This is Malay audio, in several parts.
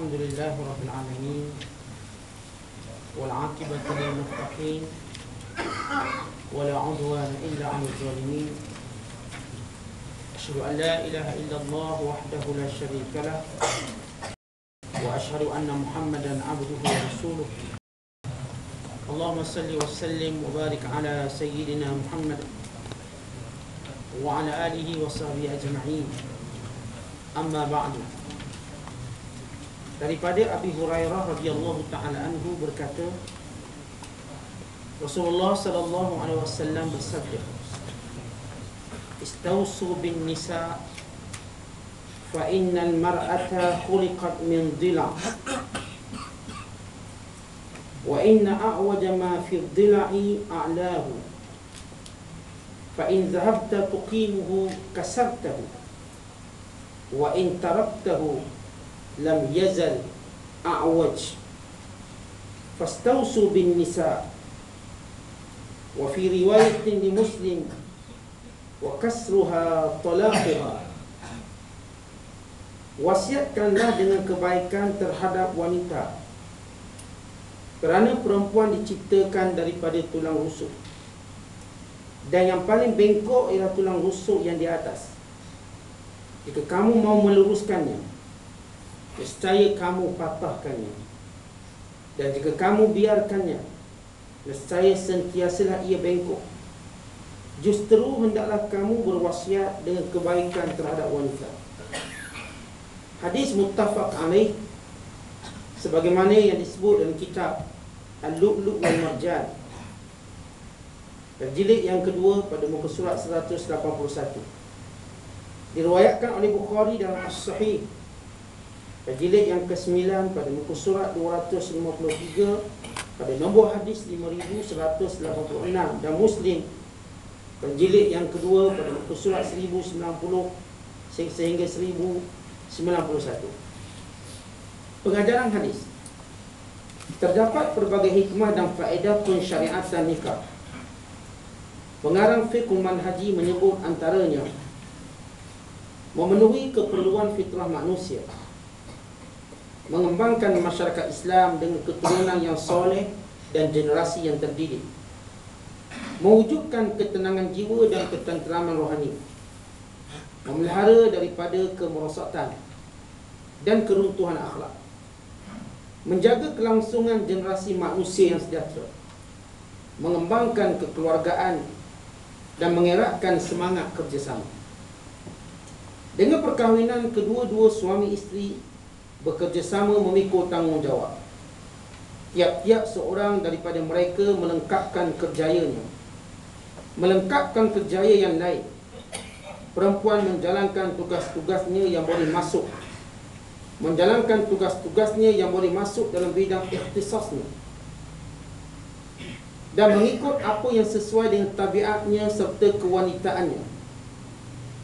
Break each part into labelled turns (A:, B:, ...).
A: الحمد لله رب العالمين والعاقبة للمتقين ولا عدوان إلا على الظالمين. أشهد أن لا إله إلا الله وحده لا شريك له وأشهد أن محمدا عبده ورسوله. اللهم صل وسلم وبارك على سيدنا محمد وعلى آله وصحبه أجمعين. Amma ba'du. Daripada Abi Hurairah radhiyallahu ta'ala anhu berkata, Rasulullah sallallahu alaihi wasallam bersabda, Istausu bin nisa fa innal mar'ata khuliqat min dhila' wa inna a'waja ma fi dhila'i a'lahu fa in dhahabta tuqimuhu kasartahu wa in taraktahu lam yazal a'waj fastausu bin nisa. Wa fi riwayatin li Muslim wa kasruha talaquha. Wasiatkanlah dengan kebaikan terhadap wanita, kerana perempuan diciptakan daripada tulang rusuk, dan yang paling bengkok ialah tulang rusuk yang di atas. Jika kamu mau meluruskannya, nescaya kamu patahkannya. Dan jika kamu biarkannya, nescaya sentiasalah ia bengkok. Justru hendaklah kamu berwasiat dengan kebaikan terhadap wanita. Hadis muttafaq alaih, sebagaimana yang disebut dalam kitab Al-Lu'lu' wal Marjan, jilid yang kedua pada muka surat 181. Diriwayatkan oleh Bukhari dalam As-Sahih jilid yang ke-9 pada muka surat 253 pada nombor hadis 5186, dan Muslim jilid yang kedua pada muka surat 1090 sehingga 1091. Pengajaran hadis. Terdapat pelbagai hikmah dan faedah pensyariatan nikah. Pengarang fiqh manhaji menyebut antaranya memenuhi keperluan fitrah manusia, mengembangkan masyarakat Islam dengan keturunan yang soleh dan generasi yang terdidik, mewujudkan ketenangan jiwa dan ketenteraman rohani, memelihara daripada kemerosotan dan keruntuhan akhlak, menjaga kelangsungan generasi manusia yang sejahtera, mengembangkan kekeluargaan dan mengeratkan semangat kerjasama. Dengan perkahwinan, kedua-dua suami isteri bekerjasama memikul tanggungjawab. Tiap-tiap seorang daripada mereka melengkapkan kerjayanya, melengkapkan kerjaya yang lain. Perempuan menjalankan tugas-tugasnya yang boleh masuk, menjalankan tugas-tugasnya yang boleh masuk dalam bidang ikhtisasnya, dan mengikut apa yang sesuai dengan tabiatnya serta kewanitaannya,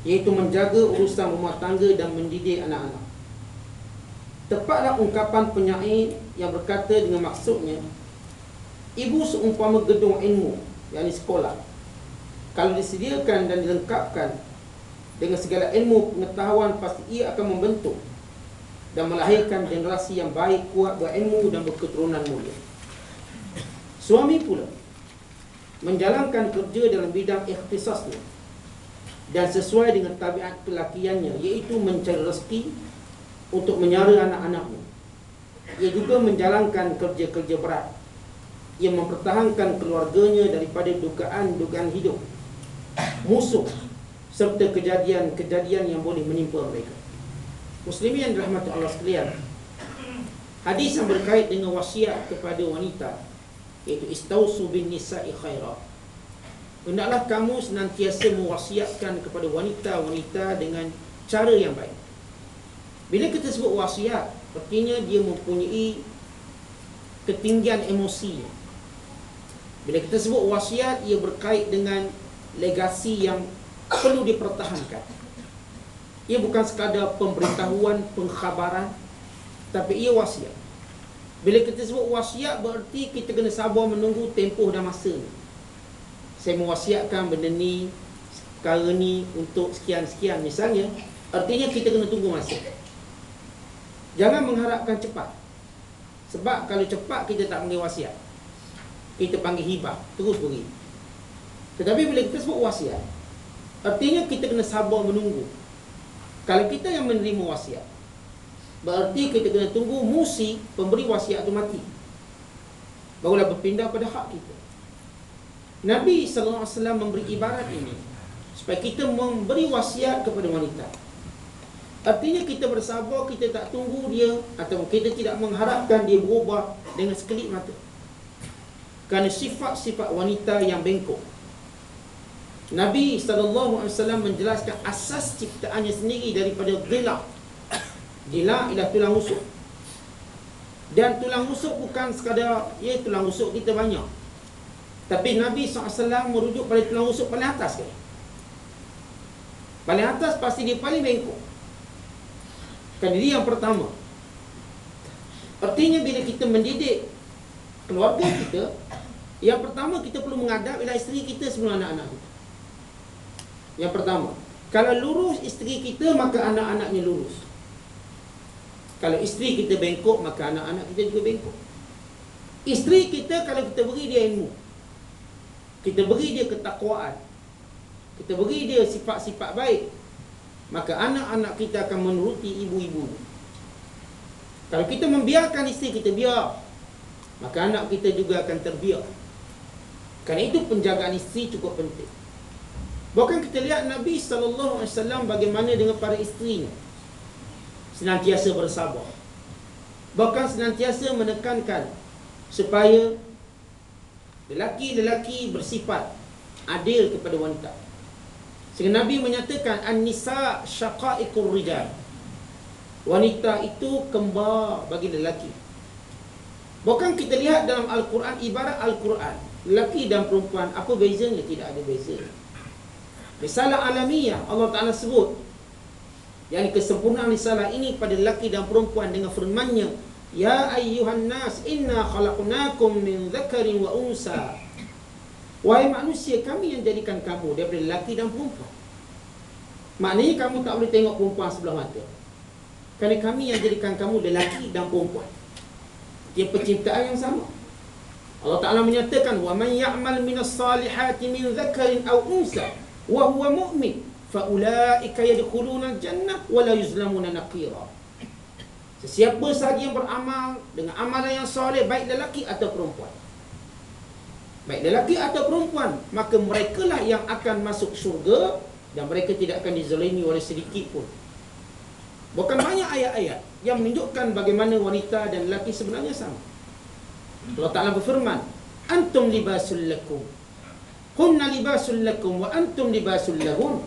A: iaitu menjaga urusan rumah tangga dan mendidik anak-anak. Tepatlah ungkapan penyair yang berkata dengan maksudnya, ibu seumpama gedung ilmu, yakni sekolah. Kalau disediakan dan dilengkapkan dengan segala ilmu pengetahuan, pasti ia akan membentuk dan melahirkan generasi yang baik, kuat, berilmu dan berketurunan mulia. Suami pula menjalankan kerja dalam bidang ikhtisasnya dan sesuai dengan tabiat kelakiannya, iaitu mencari rezeki untuk menyara anak-anaknya. Ia juga menjalankan kerja-kerja berat. Ia mempertahankan keluarganya daripada dugaan-dugaan hidup, musuh, serta kejadian-kejadian yang boleh menimpa mereka. Muslimin yang dirahmati Allah sekalian, hadis yang berkait dengan wasiat kepada wanita, iaitu istausu bin nisa'i khaira. Hendaklah kamu senantiasa mewasiatkan kepada wanita-wanita dengan cara yang baik. Bila kita sebut wasiat, artinya dia mempunyai ketinggian emosi. Bila kita sebut wasiat, ia berkait dengan legasi yang perlu dipertahankan. Ia bukan sekadar pemberitahuan, pengkhabaran, tapi ia wasiat. Bila kita sebut wasiat, berarti kita kena sabar menunggu tempoh dan masa. Saya mewasiatkan benda ni, perkara ni untuk sekian-sekian misalnya, artinya kita kena tunggu masa. Jangan mengharapkan cepat. Sebab kalau cepat kita tak panggil wasiat, kita panggil hibah, terus beri. Tetapi bila kita sebut wasiat, artinya kita kena sabar menunggu. Kalau kita yang menerima wasiat, berarti kita kena tunggu musi pemberi wasiat itu mati, barulah berpindah pada hak kita. Nabi SAW memberi ibarat ini supaya kita memberi wasiat kepada wanita. Artinya kita bersabar, kita tak tunggu dia, atau kita tidak mengharapkan dia berubah dengan sekelip mata. Kerana sifat-sifat wanita yang bengkok. Nabi SAW menjelaskan asas ciptaannya sendiri daripada dhila'. Dhila' ialah tulang rusuk. Dan tulang rusuk bukan sekadar, tulang rusuk kita banyak. Tapi Nabi SAW merujuk pada tulang rusuk paling atas kan? Paling atas pasti dia paling bengkok. Kan dia yang pertama. Artinya bila kita mendidik keluarga kita, yang pertama kita perlu mengadap ialah isteri kita sebelum anak-anak kita. Yang pertama, kalau lurus isteri kita, maka anak-anaknya lurus. Kalau isteri kita bengkok, maka anak-anak kita juga bengkok. Isteri kita, kalau kita beri dia ilmu, kita beri dia ketakwaan, kita beri dia sifat-sifat baik, maka anak-anak kita akan menuruti ibu-ibu. Kalau kita membiarkan isteri kita biar, maka anak kita juga akan terbiar. Kerana itu penjagaan isteri cukup penting. Bahkan kita lihat Nabi SAW bagaimana dengan para isterinya, senantiasa bersabar. Bahkan senantiasa menekankan supaya lelaki-lelaki bersifat adil kepada wanita. Sehingga Nabi menyatakan an-nisa syaqaiqur rijal. Wanita itu kembar bagi lelaki. Bahkan kita lihat dalam Al-Quran, ibarat Al-Quran, lelaki dan perempuan apa bezanya? Tidak ada beza. Risalah alamiah Allah Ta'ala sebut, yang kesempurnaan risalah ini pada lelaki dan perempuan dengan firman-Nya, ya ayyuhan nas inna khalaqnakum min dzakarin wa unsa. Wahai manusia, kami yang jadikan kamu daripada lelaki dan perempuan. Maknanya kamu tak boleh tengok perempuan sebelah mata, kerana kami yang jadikan kamu lelaki dan perempuan. Dia penciptaan yang sama. Allah Ta'ala menyatakan, wa man ya'mal minas salihati min dzakarin aw unsa wa huwa mu'min fa ulaika yadkhuluna al-jannah wa la yuzlamuna naqira. Sesiapa sahaja yang beramal dengan amalan yang soleh, baik lelaki atau perempuan, baik lelaki atau perempuan, maka merekalah yang akan masuk syurga dan mereka tidak akan dizalimi oleh sedikit pun. Bukan banyak ayat-ayat yang menunjukkan bagaimana wanita dan lelaki sebenarnya sama. Allah Ta'ala berfirman, antum libasul lakum, hunna libasul lakum wa antum libasul lahun.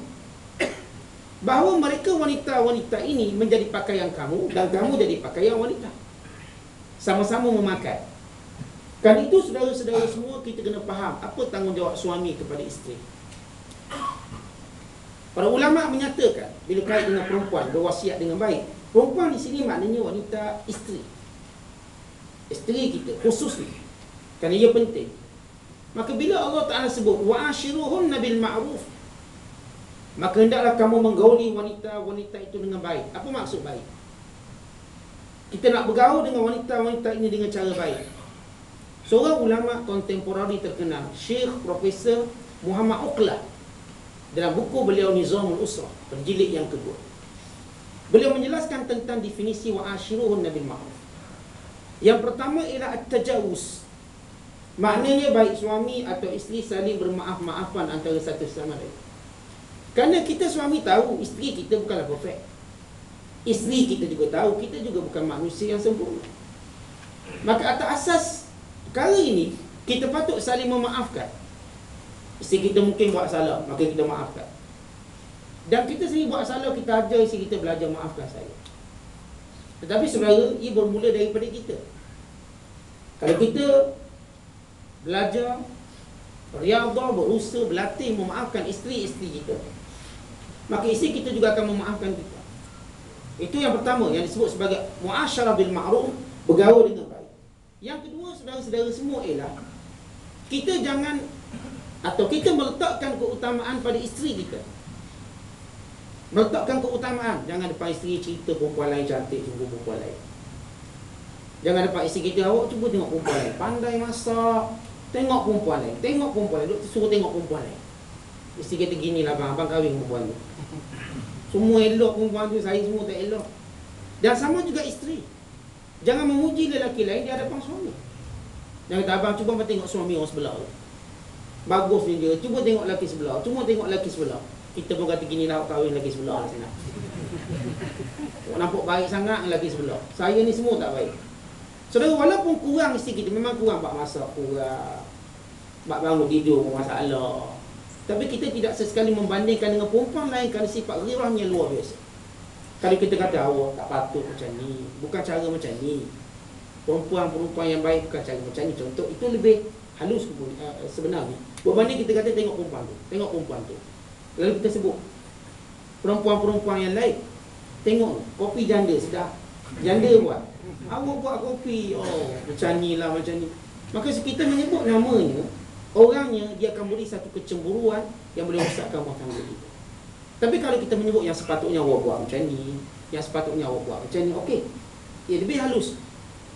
A: Bahawa mereka wanita-wanita ini menjadi pakaian kamu dan kamu jadi pakaian wanita. Sama-sama memakai. Kan itu saudara-saudara semua, kita kena faham apa tanggungjawab suami kepada isteri. Para ulama menyatakan bila kait dengan perempuan berwasiat dengan baik, perempuan di sini maknanya wanita isteri. Isteri kita khusus ni. Kerana ia penting. Maka bila Allah Ta'ala sebut wa'ashiruhunna bil ma'ruf, maka hendaklah kamu menggauli wanita-wanita itu dengan baik. Apa maksud baik? Kita nak bergaul dengan wanita-wanita ini dengan cara baik. Seorang ulama kontemporari terkenal, Syekh Profesor Muhammad Uqlah, dalam buku beliau Nizamul Usrah, berjilid yang kedua, beliau menjelaskan tentang definisi wa'ashiruhunna bil ma'ruf. Yang pertama ialah at-tajawuz. Maknanya baik suami atau isteri saling bermaaf-maafan antara satu sama lain. Kerana kita suami tahu isteri kita bukanlah perfect. Isteri kita juga tahu kita juga bukan manusia yang sempurna. Maka atas asas perkara ini, kita patut saling memaafkan. Isteri kita mungkin buat salah, maka kita maafkan. Dan kita sendiri buat salah, kita ajar isteri kita belajar maafkan saya. Tetapi saudara, ia bermula daripada kita. Kalau kita belajar, riyadhah, berusaha, berlatih memaafkan isteri-isteri kita, maka isteri kita juga akan memaafkan kita. Itu yang pertama yang disebut sebagai muasyarah bil ma'ruf, bergaul dengan baik. Yang kedua, saudara-saudara semua, ialah kita jangan, atau kita meletakkan keutamaan pada isteri kita. Meletakkan keutamaan. Jangan depan isteri cerita perempuan lain cantik, cuba perempuan lain. Jangan depan isteri kita, awak cuba tengok perempuan lain, pandai masak, tengok perempuan lain, tengok perempuan lain, duk suruh tengok perempuan lain. Isteri kita gini lah abang kahwin perempuan tu. Semua elok perempuan tu, saya semua tak elok. Dan sama juga isteri. Jangan memuji lelaki lain di hadapan suami. Jangan kata, abang cuba tengok suami orang sebelah tu, bagus ni dia, cuba tengok lelaki sebelah, cuba tengok lelaki sebelah. Kita pun kata gini lah, kahwin lelaki sebelah lah sana. Nampak baik sangat lelaki sebelah. Saya ni semua tak baik. Saudara, walaupun kurang isteri kita, memang kurang bak masak, kurang bak bangun tidur pun masalah. Tapi kita tidak sesekali membandingkan dengan perempuan lain kerana sifat ghirahnya luar biasa. Kalau kita kata awak tak patut macam ni, bukan cara macam ni, perempuan-perempuan yang baik bukan cara macam ni, contoh itu lebih halus sebenarnya. Berbanding kita kata tengok perempuan tu, tengok perempuan tu. Lalu kita sebut perempuan-perempuan yang lain, tengok kopi janda sedap, janda buat, awak buat kopi, oh macam ni lah, macam ni. Maka kita menyebut namanya, orangnya dia akan beri satu kecemburuan yang boleh rusakkan rumah tangga kita. Tapi kalau kita menyebut yang sepatutnya awak buat macam ni, yang sepatutnya awak buat macam ni, okey, ia lebih halus.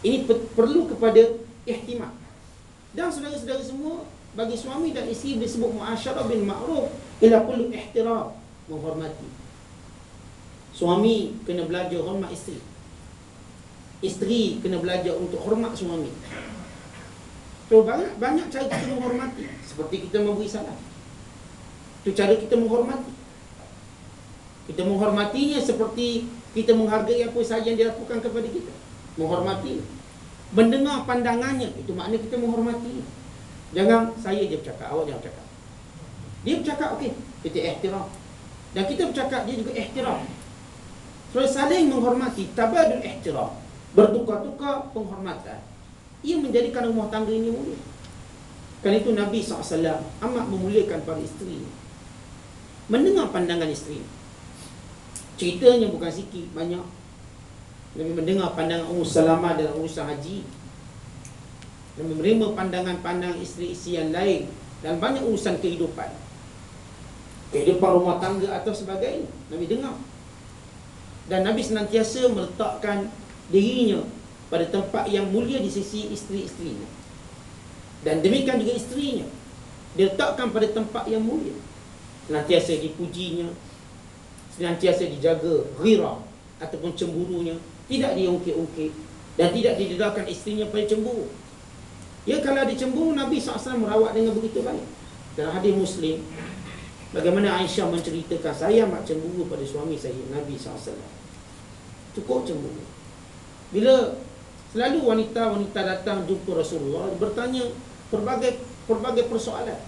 A: Ini perlu kepada ihtimam. Dan saudara-saudara semua, bagi suami dan isteri disebut muasyarah bil ma'ruf ila kullu ihtiram, menghormati. Suami kena belajar hormat isteri. Isteri kena belajar untuk hormat suami. So banyak cara kita menghormati. Seperti kita memberi salam, itu cara kita menghormati. Kita menghormatinya seperti kita menghargai apa sahaja yang dia lakukan kepada kita. Menghormati. Mendengar pandangannya, itu makna kita menghormati. Jangan saya je bercakap, awak jangan bercakap. Dia bercakap, okey, kita ihtiram. Dan kita bercakap, dia juga ihtiram. So saling menghormati, tabadul ihtiram, bertukar-tukar penghormatan. Ia menjadikan rumah tangga ini mulia. Kerana itu Nabi SAW amat memuliakan para isteri. Mendengar pandangan isteri. Ceritanya bukan sikit, banyak. Nabi mendengar pandangan Ummu Salamah dalam urusan haji. Nabi menerima pandangan-pandangan isteri-isteri yang lain dan banyak urusan kehidupan rumah tangga atau sebagainya. Nabi dengar. Dan Nabi senantiasa meletakkan dirinya pada tempat yang mulia di sisi isteri-isterinya. Dan demikian juga isterinya, dia letakkan pada tempat yang mulia. Senantiasa dipujinya, senantiasa dijaga ghirah ataupun cemburunya, tidak diungkit-ungkit dan tidak didedahkan isterinya pada cemburu. Ya, kalau ada cemburu, Nabi SAW merawat dengan begitu baik. Dalam hadis Muslim, bagaimana Aisyah menceritakan, saya amat cemburu pada suami saya, Nabi SAW. Cukup cemburu. Bila selalu wanita-wanita datang jumpa Rasulullah, bertanya pelbagai persoalan.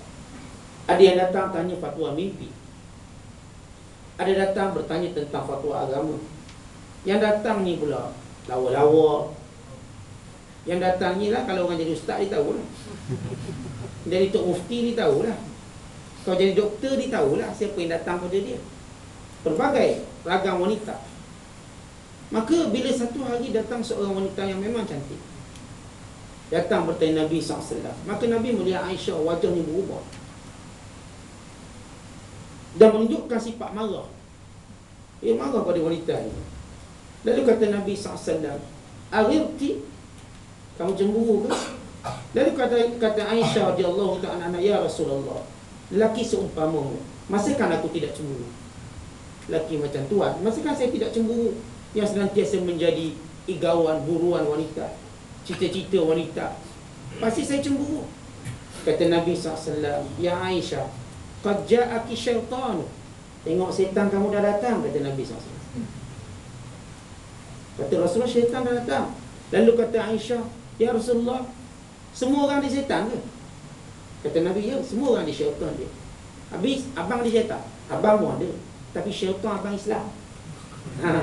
A: Ada yang datang tanya fatwa mimpi, ada datang bertanya tentang fatwa agama. Yang datang ni pula lawa-lawa. Yang datang ni lah, kalau orang jadi ustaz dia tahulah, jadi tok mufti dia tahulah, kalau jadi doktor dia tahulah siapa yang datang pada dia. Pelbagai ragam wanita. Maka bila satu hari datang seorang wanita yang memang cantik, datang bertanya Nabi SAW, maka Nabi melihat Aisyah wajahnya berubah dan menunjukkan sifat marah. Ia marah pada wanita ini. Lalu kata Nabi SAW, "Aghirti, kamu cemburu ke?" Lalu kata Aisyah radhiyallahu ta'ala anha, "Ya Rasulullah, lelaki seumpamamu, masihkan aku tidak cemburu?" Lelaki macam tuan, masihkan saya tidak cemburu, yang senantiasa menjadi igawan, buruan wanita, cita-cita wanita, pasti saya cemburu. Kata Nabi SAW, "Ya Aisyah, qad ja'aki syaitan." Tengok setan kamu dah datang, kata Nabi SAW. Kata Rasulullah, syaitan dah datang. Lalu kata Aisyah, "Ya Rasulullah, semua orang dia setan ke?" Kata Nabi, "Ya, semua orang dia syaitan dia." Habis, abang dia syaitan? Abang pun ada, tapi syaitan abang Islam.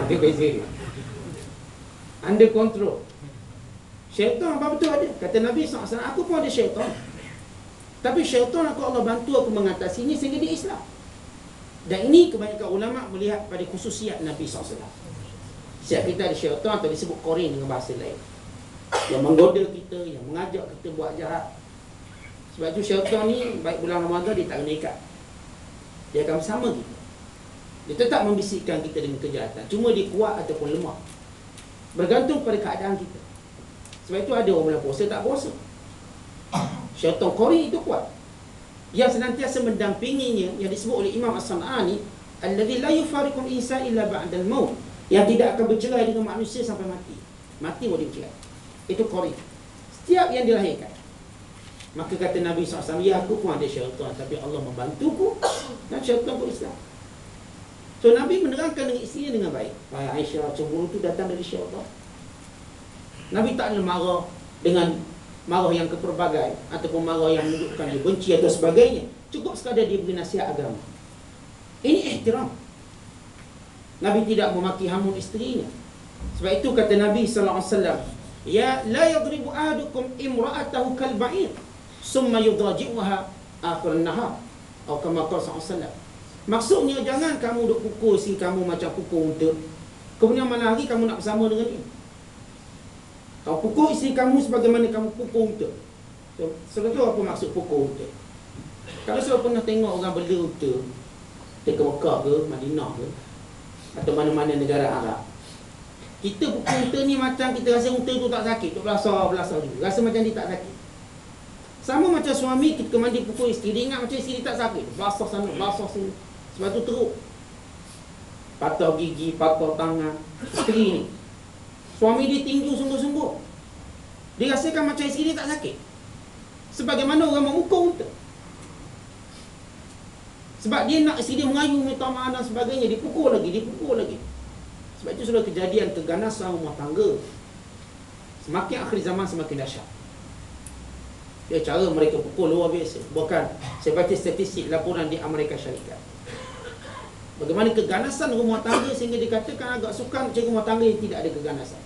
A: Dia beza dia. Anda kontrol. Syaitan apa betul ada? Kata Nabi SAW, "Aku pun ada syaitan, tapi syaitan aku Allah bantu aku mengatasinya sehingga dia Islam." Dan ini kebanyakan ulama melihat pada khususiat Nabi SAW. Siap kita ada syaitan atau disebut korin dengan bahasa lain, yang menggoda kita, yang mengajak kita buat jahat. Sebab itu syaitan ni baik bulan Ramadan dia tak kena ikat, dia akan bersama kita. Dia tetap membisikkan kita dengan kejahatan. Cuma dia kuat ataupun lemah, bergantung pada keadaan kita. Sebab itu ada orang bulan puasa tak puasa. Syaitan qari itu kuat, yang senantiasa mendampinginya, yang disebut oleh Imam As-San'ani, alladzi la yufariqul insan illa ba'dal maut, yang tidak akan bercerai dengan manusia sampai mati. Mati boleh bercerai. Itu qari. Setiap yang dilahirkan. Maka kata Nabi SAW, ya aku pun ada syaitan, tapi Allah membantuku dan syaitan pun Islam. So Nabi menerangkan dengan isterinya dengan baik. Aisyah, cemburu itu datang dari syaitan. Nabi tak ada marah dengan marah yang keperbagai, ataupun marah yang menunjukkan dia benci atau sebagainya. Cukup sekadar dia beri nasihat agama. Ini ihtiram. Nabi tidak memaki hamun isterinya. Sebab itu kata Nabi SAW, ya la yadribu ahadukum imra'atahu kal ba'ir summa yudaji'uha akhir an-nahar, atau kama qala SAW. Maksudnya, jangan kamu duk pukul si kamu macam pukul unta, kemudian malam hari kamu nak bersama dengan dia. Kau pukul isteri kamu sebagaimana kamu pukul unta. Sebab tu apa maksud pukul unta? Kalau saya pernah tengok orang bela unta dekat Mekah ke, Madinah ke, atau mana-mana negara Arab, kita pukul unta ni macam kita rasa unta tu tak sakit, tu belasah juga, rasa macam dia tak sakit. Sama macam suami kita mandi pukul isteri, dia ingat macam isteri tak sakit, belasah sana, belasah sini. Sebab tu teruk, patah gigi, patah tangan isteri ni. Suami dia tinju sungguh-sungguh, dia rasakan macam isteri dia tak sakit, sebagaimana orang memukul unta. Sebab dia nak isteri dia mengayu, minta maaf dan sebagainya, dipukul lagi. Sebab itu sudah kejadian keganasan rumah tangga semakin akhir zaman semakin dahsyat. Dia cara mereka pukul luar biasa. Bahkan saya baca statistik laporan di Amerika Syarikat, bagaimana keganasan rumah tangga sehingga dikatakan agak sukar cari rumah tangga yang tidak ada keganasan.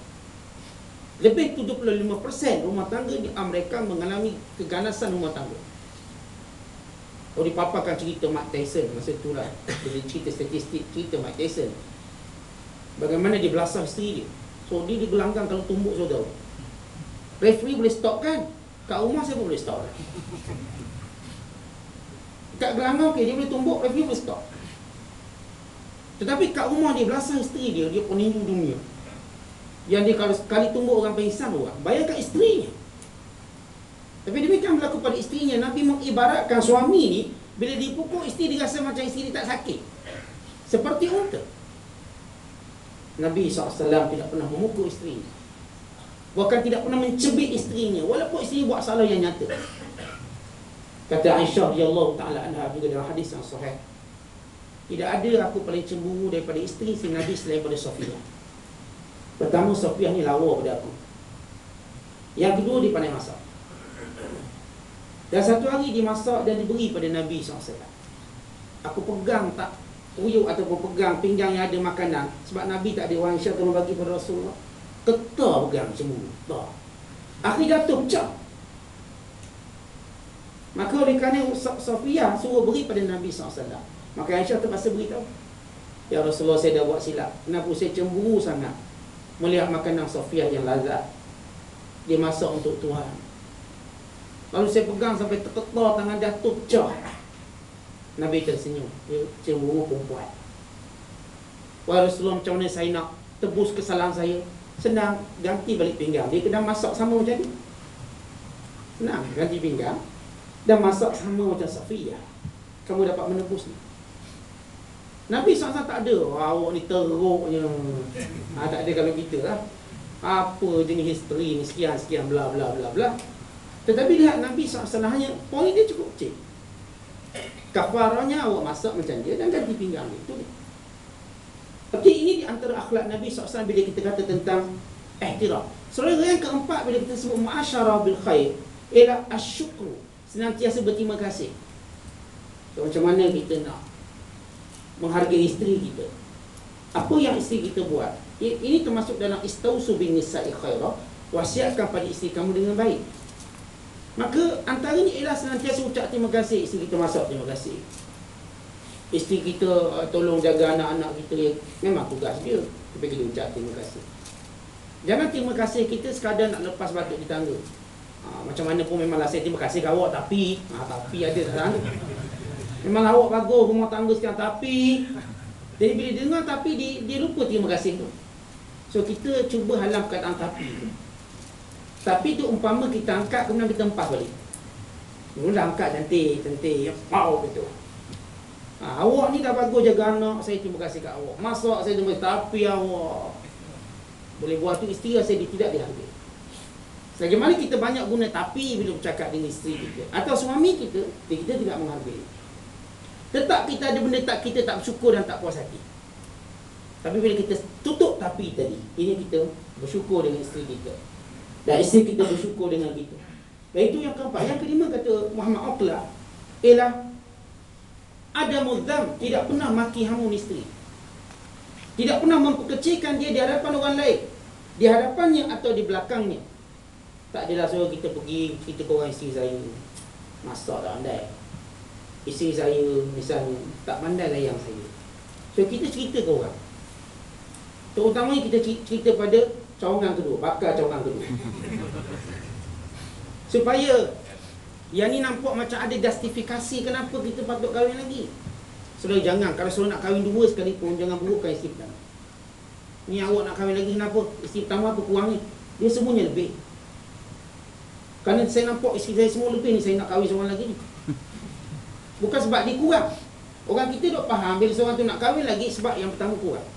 A: Lebih 75% rumah tangga di Amerika mengalami keganasan rumah tangga. Kalau dipaparkan cerita Mike Tyson masa tu lah, dia cerita statistik, cerita Mike Tyson, bagaimana dia belasah isteri dia. So dia digelanggang kalau tumbuk, saudara. Referee boleh stop kan? Kat rumah saya pun boleh stop. Kat gelanggang okey, dia boleh tumbuk, referee boleh stop. Tetapi kat rumah dia belasah isteri dia, dia peninju dunia, yang dia kalau sekali tumbuk orang pingsan orang. Bayangkan isterinya. Tapi demikian berlaku pada isterinya. Nabi mengibaratkan suami ni, bila dipukul isteri dia rasa macam isteri tak sakit, seperti unta. Nabi SAW tidak pernah memukul isterinya, bahkan tidak pernah mencebik isterinya, walaupun isteri buat salah yang nyata. Kata Aisyah radhiyallahu ta'ala anha juga dalam hadis yang sahih, tidak ada aku paling cemburu daripada isteri si Nabi selain pada Safiyah. Pertama, Safiyah ni lawa pada aku. Yang kedua, dia pandai masak. Dan satu hari dia masak dan diberi pada Nabi SAW. Aku pegang tak uyuk ataupun pegang pinggang yang ada makanan, sebab Nabi tak ada wang Aisyah tolong bagi pada Rasulullah. Ketar pegang cemburu. Akhir jatuh pecah. Maka oleh kerana Safiyah suruh beri pada Nabi SAW, maka Aisyah terpaksa beritahu, ya Rasulullah, saya dah buat silap. Kenapa saya cemburu sangat melihat makanan Safiyah yang lazat, dia masak untuk Tuhan. Lalu saya pegang sampai terketar, tangan jatuh pecah. Nabi tersenyum. Dia cemburu perempuan. Wahai Rasulullah, macam mana saya nak tebus kesalahan saya? Senang, ganti balik pinggang. Dia kena masak sama macam ni. Senang, ganti pinggang dan masak sama macam Safiyah. Kamu dapat menebus ni. Nabi SAW tak ada, awak ni teruknya. Tak ada kalau kita lah. Apa jenis history ni, sekian-sekian, bla bla bla bla. Tetapi lihat Nabi SAW hanya, poin dia cukup kecil. Kafarahnya awak masak macam dia dan ganti pinggang dia. Itu dia. Okey, ini di antara akhlak Nabi SAW bila kita kata tentang ihtiram. Surah yang keempat bila kita sebut mu'asyarah bil khair, ialah asyukru, senantiasa berterima kasih. So, macam mana kita nak menghargai isteri kita? Apa yang isteri kita buat? Ini termasuk dalam istausu bin nisa'i khairah, wasiatkan pada isteri kamu dengan baik. Maka antaranya ialah senantiasa ucap terima kasih. Isteri kita masak, terima kasih. Isteri kita tolong jaga anak-anak kita, memang tugas dia, tapi kita ucap terima kasih. Jangan terima kasih kita sekadar nak lepas batuk di tangga. Macam mana pun memanglah saya terima kasih kat awak, tapi tapi ada tak? Memang awak bagus rumah tangga sekarang, tapi Jadi bila dia dengar tapi dia lupa terima kasih tu. So kita cuba halam perkataan tapi tu. Tapi tu umpama kita angkat kemudian kita empah balik. Mula angkat cantik, pau gitu. Awak ni dah bagus jaga anak, saya terima kasih kat awak. Masak saya terima kasih, tapi awak boleh buat tu isteri saya tidak dihargai. Selagi mana kita banyak guna tapi bila bercakap dengan isteri kita atau suami kita, kita tidak menghargai. Tetap kita ada benda tak kita tak bersyukur dan tak puas hati. Tapi bila kita tutup tapi tadi, ini kita bersyukur dengan isteri kita. Dan isteri kita bersyukur dengan kita. Dan itu yang keempat. Yang kelima kata Muhammad Aqla ialah ada mudzam, tidak pernah maki hamun isteri. Tidak pernah memperkecilkan dia di hadapan orang lain, di hadapannya atau di belakangnya. Tak adalah suruh kita pergi cerita ke orang isteri saya masak tak pandai, isteri saya misalnya tak pandai layan saya. So kita cerita ke orang, terutamanya kita cerita pada cawangan kedua, bakal cawangan kedua, supaya yang ni nampak macam ada justifikasi kenapa kita patut kahwin lagi. Saudara jangan, kalau saudara nak kahwin dua sekalipun, jangan burukkan isteri pertama. Ni awak nak kahwin lagi kenapa? Isteri pertama apa kurang ni? Dia semuanya lebih. Kerana saya nampak isteri saya semua lebih ni, saya nak kahwin seorang lagi ni. Bukan sebab dia kurang. Orang kita duk faham bila seorang tu nak kahwin lagi sebab yang pertama kurang.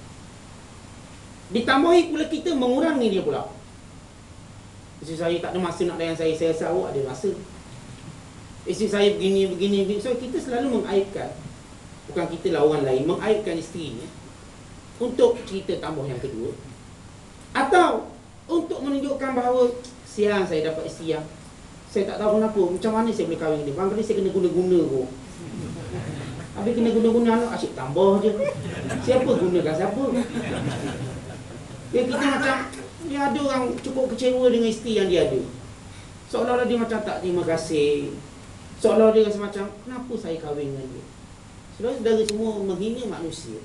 A: Ditambahi pula kita mengurangi dia pula. Isteri saya tak ada masa nak layan saya rasa awak ada masa. Isteri saya begini. So kita selalu mengaibkan. Bukan kita lah, orang lain mengaibkan isteri ni untuk cerita tambah yang kedua. Atau untuk menunjukkan bahawa siang saya dapat isteri yang saya tak tahu kenapa, macam mana saya boleh kahwin dia. Barangkali saya kena guna-guna kot. Habis kena guna-guna anak, asyik tambah je. Siapa gunakan siapa? Ya kita macam, dia ada orang cukup kecewa dengan isteri yang dia ada. Seolah-olah dia macam tak terima kasih. Seolah-olah dia rasa macam, kenapa saya kahwin dengan dia? Saudara-saudara semua menghina manusia.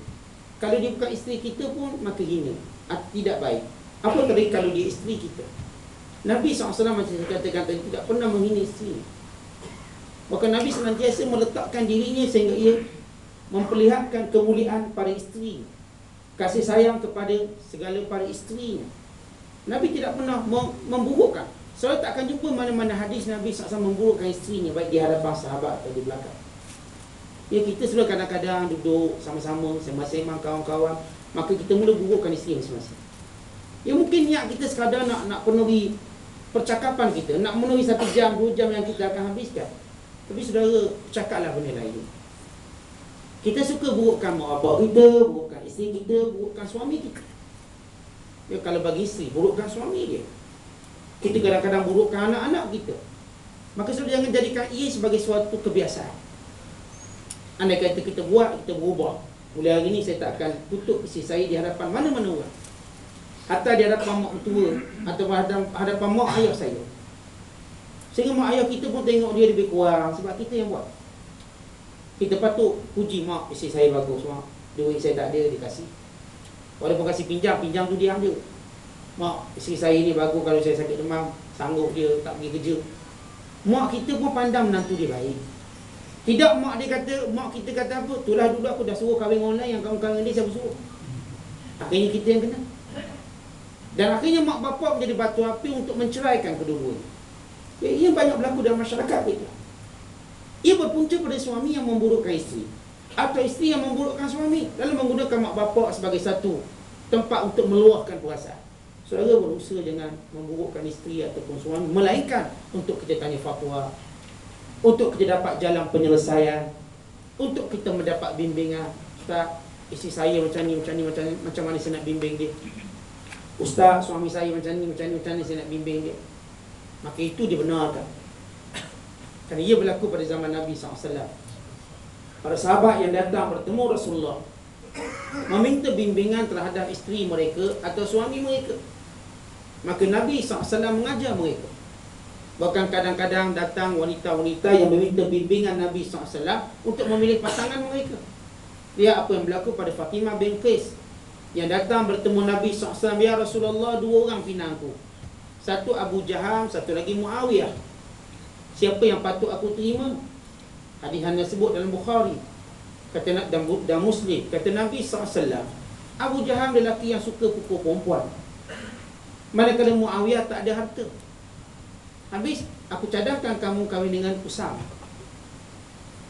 A: Kalau dia bukan isteri kita pun, maka hina. Tidak baik. Apa tadi kalau dia isteri kita? Nabi SAW macam saya katakan tadi, tidak pernah menghina isteri. Bahkan Nabi senantiasa meletakkan dirinya sehingga ia memperlihatkan kemuliaan para isteri, kasih sayang kepada segala para isterinya. Nabi tidak pernah memburukkan. Saudara tak akan jumpa mana-mana hadis Nabi SAW memburukkan isterinya, baik di hadapan sahabat atau di belakang. Ya kita sudah kadang-kadang duduk sama-sama, sembang-sembang kawan-kawan, maka kita mula burukkan isteri masing-masing. Ya mungkin niat kita sekadar nak penuhi percakapan kita, nak memenuhi 1 jam, 2 jam yang kita akan habiskan. Tapi saudara, cakaplah benda lain. Kita suka burukkan mak bapak kita, burukkan isteri kita, burukkan suami kita. Ya kalau bagi isteri, burukkan suami dia. Kita kadang-kadang burukkan anak-anak kita. Maka saudara jangan jadikan ia sebagai suatu kebiasaan. Andai kata kita buat, kita berubah. Mulai hari ini saya tak akan tutup isteri saya di hadapan mana-mana orang. Atau di hadapan mak mentua, atau hadapan mak ayah saya. Sehingga mak ayah kita pun tengok dia lebih kurang sebab kita yang buat. Kita patut puji mak, isteri saya bagus mak, duit saya tak ada, dia kasih. Walaupun kasih pinjam tu dia ada. Mak, isteri saya ni bagus, kalau saya sakit demam, sanggup dia, tak pergi kerja. Mak kita pun pandang menantu dia baik. Tidak mak kita kata apa, itulah dulu aku dah suruh kahwin orang lain, yang kahwin dia siapa suruh. Akhirnya kita yang kena. Dan akhirnya mak bapak menjadi batu api untuk menceraikan kedua-duanya. Ia banyak berlaku dalam masyarakat kita. Ia berpunca pada suami yang memburukkan isteri, atau isteri yang memburukkan suami, lalu menggunakan mak bapak sebagai satu tempat untuk meluahkan perasaan. Saudara berusaha jangan memburukkan isteri ataupun suami, melainkan untuk kita tanya fatwa, untuk kita dapat jalan penyelesaian, untuk kita mendapat bimbingan. Ustaz, isteri saya macam ni, macam mana saya nak bimbing dia? Ustaz, suami saya macam ni, saya nak bimbing dia. Maka itu dibenarkan. Kerana ia berlaku pada zaman Nabi SAW. Para sahabat yang datang bertemu Rasulullah meminta bimbingan terhadap isteri mereka atau suami mereka. Maka Nabi SAW mengajar mereka. Bahkan kadang-kadang datang wanita-wanita yang meminta bimbingan Nabi SAW untuk memilih pasangan mereka. Lihat apa yang berlaku pada Fatimah bin Qais yang datang bertemu Nabi SAW. Ya Rasulullah, 2 orang pinangku. Satu Abu Jaham, satu lagi Muawiyah. Siapa yang patut aku terima? Hadis yang disebut dalam Bukhari. kata nak dan Muslim, kata Nabi SAW, Abu Jahal lelaki yang suka pukul perempuan, manakala Muawiyah tak ada harta. Habis aku cadangkan kamu kahwin dengan Usama.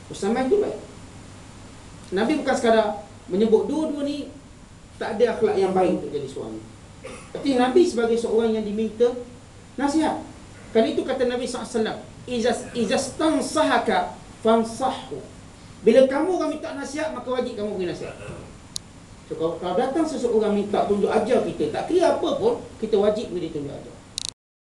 A: Usama itu baik. Nabi bukan sekadar menyebut dua-dua ni tak ada akhlak yang baik untuk jadi suami. Tapi Nabi sebagai seorang yang diminta nasihat. Kan itu kata Nabi SAW, izastansahaka fansahhu. Bila kamu orang minta nasihat, maka wajib kamu beri nasihat. So kalau datang seseorang minta tunjuk ajar kita, tak kira apa pun, kita wajib beri tunjuk ajar.